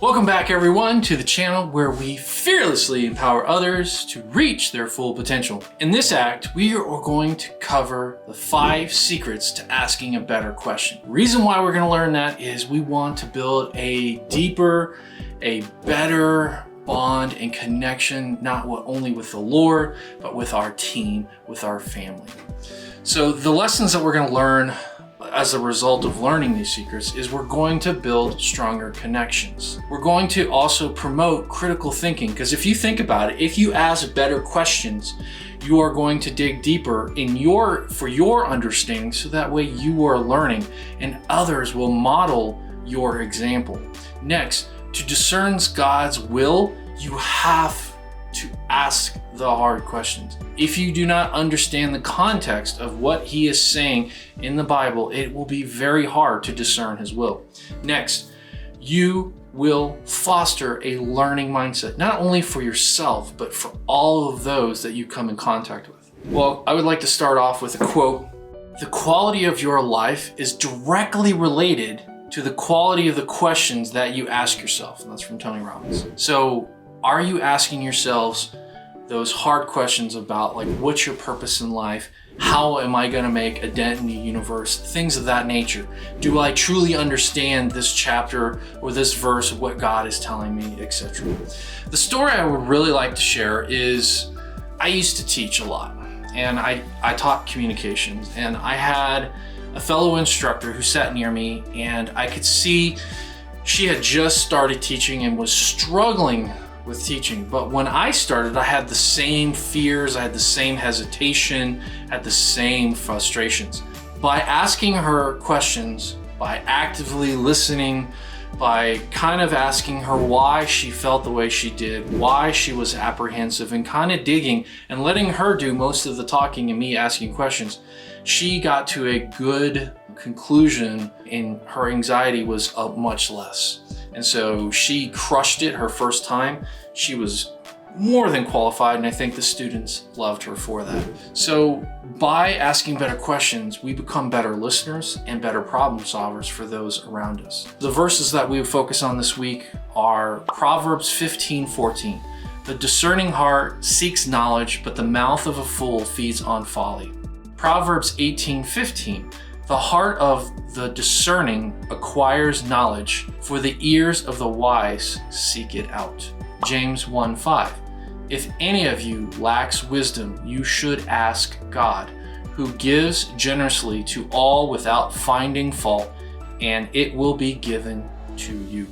Welcome back everyone to the channel where we fearlessly empower others to reach their full potential. In this act, we are going to cover the 5 secrets to asking a better question. The reason why we're going to learn that is we want to build a deeper, a better bond and connection, not only with the Lord, but with our team, with our family. So the lessons that we're going to learn as a result of learning these secrets is we're going to build stronger connections. We're going to also promote critical thinking, because if you think about it, if you ask better questions, you are going to dig deeper for your understanding, so that way you are learning and others will model your example. Next, to discern God's will, you have to ask the hard questions. If you do not understand the context of what he is saying in the Bible, it will be very hard to discern his will. Next, you will foster a learning mindset, not only for yourself, but for all of those that you come in contact with. Well, I would like to start off with a quote. The quality of your life is directly related to the quality of the questions that you ask yourself. And that's from Tony Robbins. So are you asking yourselves those hard questions about, like, what's your purpose in life? How am I going to make a dent in the universe? Things of that nature. Do I truly understand this chapter or this verse of what God is telling me, etc.? The story I would really like to share is I used to teach a lot, and I taught communications, and I had a fellow instructor who sat near me, and I could see she had just started teaching and was struggling with teaching. But when I started, I had the same fears, I had the same hesitation, had the same frustrations. By asking her questions, by actively listening, by kind of asking her why she felt the way she did, why she was apprehensive, and kind of digging and letting her do most of the talking and me asking questions, she got to a good conclusion and her anxiety was much less. And so she crushed it her first time. She was more than qualified, and I think the students loved her for that. So by asking better questions, we become better listeners and better problem solvers for those around us. The verses that we focus on this week are Proverbs 15:14. The discerning heart seeks knowledge, but the mouth of a fool feeds on folly. Proverbs 18:15. The heart of the discerning acquires knowledge, for the ears of the wise seek it out. James 1:5. If any of you lacks wisdom, you should ask God, who gives generously to all without finding fault, and it will be given to you.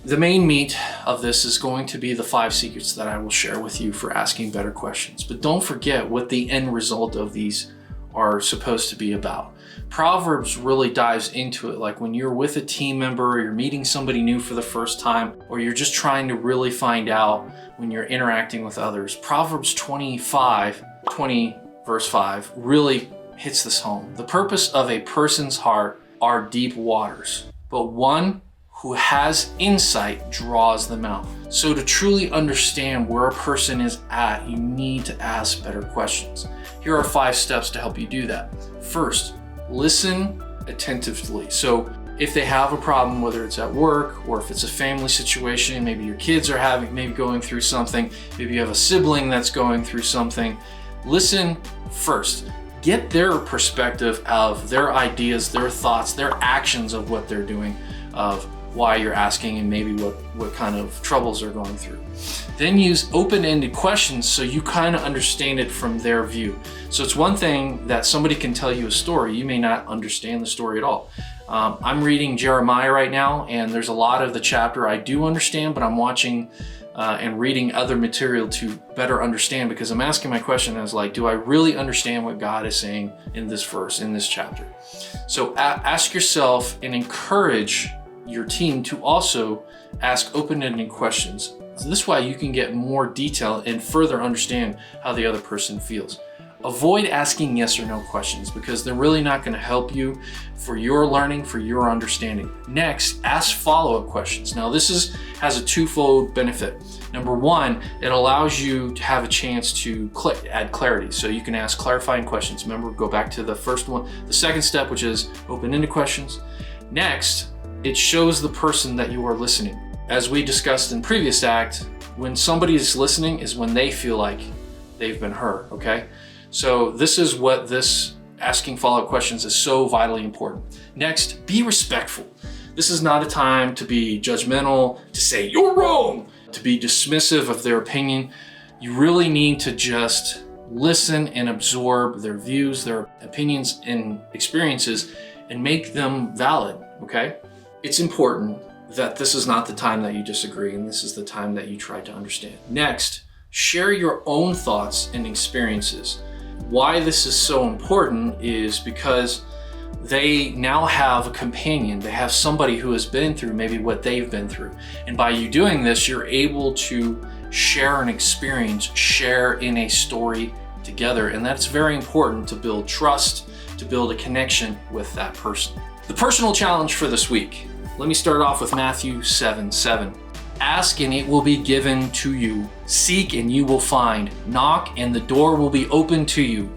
The main meat of this is going to be the 5 secrets that I will share with you for asking better questions. But don't forget what the end result of these are supposed to be about. Proverbs really dives into it, like when you're with a team member, or you're meeting somebody new for the first time, or you're just trying to really find out when you're interacting with others. Proverbs 20 verse 5 really hits this home. The purpose of a person's heart are deep waters, but one who has insight draws them out. So to truly understand where a person is at, you need to ask better questions. Here are 5 steps to help you do that. First, listen attentively. So if they have a problem, whether it's at work or if it's a family situation, maybe your kids are maybe going through something, maybe you have a sibling that's going through something, listen first. Get their perspective of their ideas, their thoughts, their actions of what they're doing, of why you're asking, and maybe what kind of troubles they're going through. Then use open-ended questions so you kind of understand it from their view. So it's one thing that somebody can tell you a story, you may not understand the story at all. I'm reading Jeremiah right now, and there's a lot of the chapter I do understand, but I'm watching and reading other material to better understand, because I'm asking my question as like, do I really understand what God is saying in this verse, in this chapter? So ask yourself and encourage your team to also ask open-ended questions. So this way you can get more detail and further understand how the other person feels. Avoid asking yes or no questions, because they're really not going to help you for your learning, for your understanding. Next, ask follow-up questions. Now this has a twofold benefit. Number one, it allows you to have a chance to add clarity. So you can ask clarifying questions. Remember, go back to the first one, the second step, which is open-ended questions. Next, it shows the person that you are listening. as we discussed in previous act, when somebody is listening is when they feel like they've been heard, okay? So this is what this asking follow-up questions is so vitally important. Next, be respectful. This is not a time to be judgmental, to say you're wrong, to be dismissive of their opinion. You really need to just listen and absorb their views, their opinions and experiences, and make them valid, okay? It's important that this is not the time that you disagree, and this is the time that you try to understand. Next, share your own thoughts and experiences. Why this is so important is because they now have a companion. They have somebody who has been through maybe what they've been through. And by you doing this, you're able to share an experience, share in a story together. And that's very important to build trust, to build a connection with that person. The personal challenge for this week. Let me start off with Matthew 7:7. Ask and it will be given to you. Seek and you will find. Knock and the door will be open to you.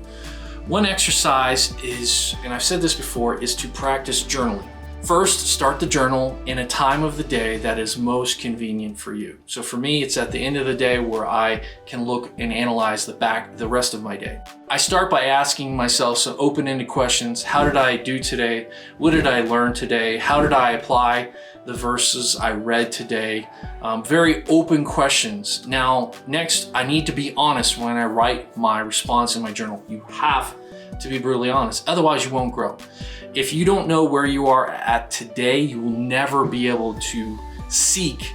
One exercise is, and I've said this before, is to practice journaling. First, start the journal in a time of the day that is most convenient for you. So for me, it's at the end of the day where I can look and analyze the rest of my day. I start by asking myself some open-ended questions. How did I do today? What did I learn today? How did I apply the verses I read today? Very open questions. Now, next, I need to be honest when I write my response in my journal. You have to be brutally honest, otherwise you won't grow. If you don't know where you are at today, you will never be able to seek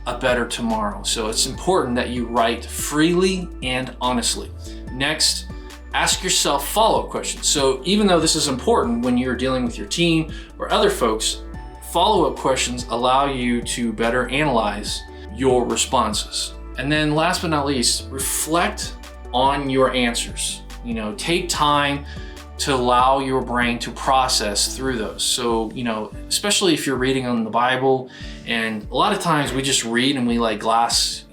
a better tomorrow. So it's important that you write freely and honestly. Next, ask yourself follow-up questions. So even though this is important when you're dealing with your team or other folks, follow-up questions allow you to better analyze your responses. And then last but not least, reflect on your answers. Take time to allow your brain to process through those. So, especially if you're reading on the Bible, and a lot of times we just read and we gloss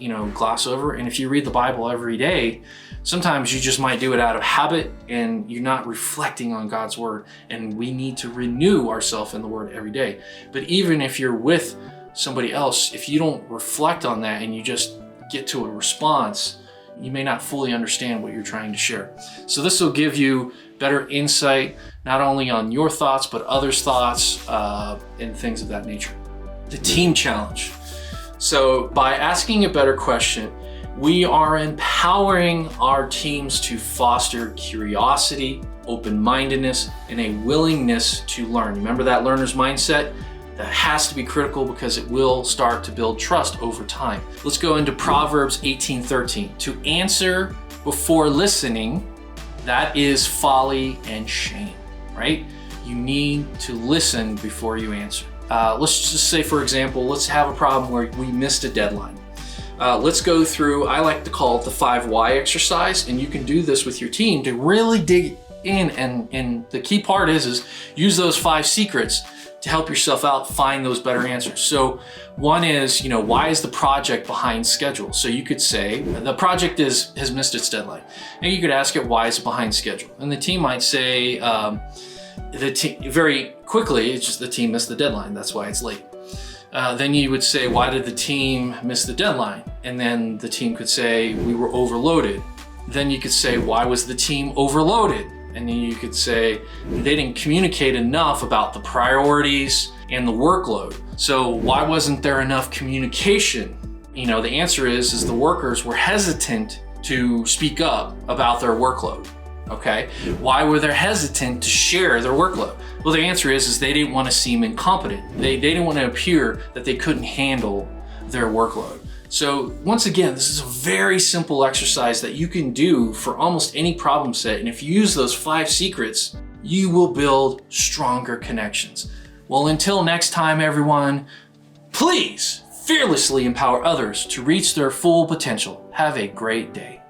over. And if you read the Bible every day, sometimes you just might do it out of habit and you're not reflecting on God's word. And we need to renew ourselves in the word every day. But even if you're with somebody else, if you don't reflect on that and you just get to a response, you may not fully understand what you're trying to share. So this will give you better insight, not only on your thoughts, but others' thoughts and things of that nature. The team challenge. So by asking a better question, we are empowering our teams to foster curiosity, open-mindedness, and a willingness to learn. Remember that learner's mindset? That has to be critical because it will start to build trust over time. Let's go into Proverbs 18:13. To answer before listening, that is folly and shame, right? You need to listen before you answer. Let's just say, for example, let's have a problem where we missed a deadline. Let's go through, I like to call it the 5 why exercise, and you can do this with your team to really dig in. And the key part is use those 5 secrets to help yourself out, find those better answers. So one is, why is the project behind schedule? So you could say the project has missed its deadline. And you could ask it, why is it behind schedule? And the team might say, very quickly, it's just the team missed the deadline. That's why it's late. Then you would say, why did the team miss the deadline? And then the team could say, we were overloaded. Then you could say, why was the team overloaded? And then you could say, they didn't communicate enough about the priorities and the workload. So why wasn't there enough communication? The answer is the workers were hesitant to speak up about their workload. Okay, why were they hesitant to share their workload? Well, the answer is they didn't want to seem incompetent. They didn't want to appear that they couldn't handle their workload. So once again, this is a very simple exercise that you can do for almost any problem set. And if you use those 5 secrets, you will build stronger connections. Well, until next time, everyone, please fearlessly empower others to reach their full potential. Have a great day.